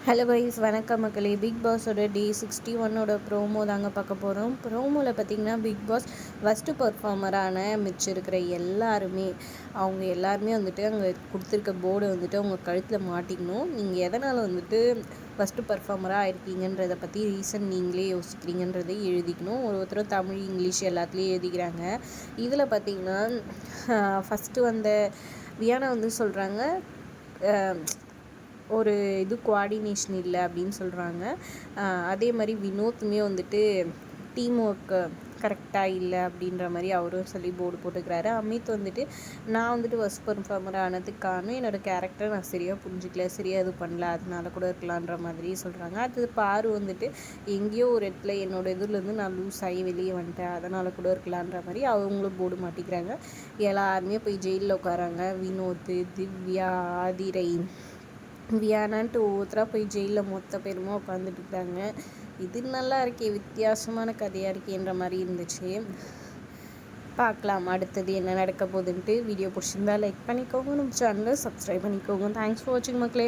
Hello guys, வணக்கம் மக்களே. Big பாஸோட டே 61ஓட promo தாங்க பார்க்க போகிறோம். ப்ரோமோவில் பார்த்திங்கன்னா பிக் பாஸ் ஃபஸ்ட்டு பர்ஃபார்மரான மிச்சம் இருக்கிற அவங்க எல்லாருமே வந்துட்டு அங்கே கொடுத்துருக்க போர்டை வந்துட்டு அவங்க கழுத்தில் மாட்டிக்கணும். நீங்கள் எதனால் வந்துட்டு ஃபஸ்ட்டு பர்ஃபார்மராக ஆயிருக்கீங்கன்றதை பற்றி ரீசன் நீங்களே யோசிக்கிறீங்கன்றதை எழுதிக்கணும். ஒருத்தரும் தமிழ், இங்கிலீஷ் எல்லாத்துலேயும் எழுதிக்கிறாங்க. இதில் பார்த்திங்கன்னா ஃபஸ்ட்டு வந்த வியானா வந்து சொல்கிறாங்க, ஒரு கோஆர்டினேஷன் இல்லை அப்படின்னு சொல்கிறாங்க. அதே மாதிரி வினோத்துமே வந்துட்டு டீம் ஒர்க்கு கரெக்டாக இல்லை அப்படின்ற மாதிரி அவரும் சொல்லி போர்டு போட்டுக்கிறாரு. அமித் வந்துட்டு நான் வந்துட்டு ஃபஸ்ட் பர்ஃபார்மர் ஆனதுக்கு காரணம் என்னோடய கேரக்டர் நான் சரியாக புரிஞ்சிக்கல, சரியாக இது பண்ணல, அதனால கூட இருக்கலான்ற மாதிரி சொல்கிறாங்க. அது பாரு வந்துட்டு எங்கேயோ ஒரு இடத்துல என்னோடய இதுலேருந்து நான் லூஸ் ஆகி வெளியே வந்துட்டேன், அதனால் கூட இருக்கலான்ற மாதிரி அவங்களும் போர்டு மாட்டிக்கிறாங்க. எல்லாருமே போய் ஜெயிலில் உட்காராங்க. வினோத், திவ்யா, ஆதிரை, வியானான்ட்டு ஒவ்வொருத்தராக போய் ஜெயிலில் மொத்த பேருமா உட்காந்துட்டு இருக்காங்க. இது நல்லா இருக்கே, வித்தியாசமான கதையாக இருக்கேன்ற மாதிரி இருந்துச்சு. பார்க்கலாம் அடுத்தது என்ன நடக்க போகுதுன்ட்டு. வீடியோ பிடிச்சிருந்தா லைக் பண்ணிக்கோங்க, நம்ம சேனலை சப்ஸ்கிரைப் பண்ணிக்கோங்க. தேங்க்ஸ் ஃபார் வாட்சிங் மக்களே.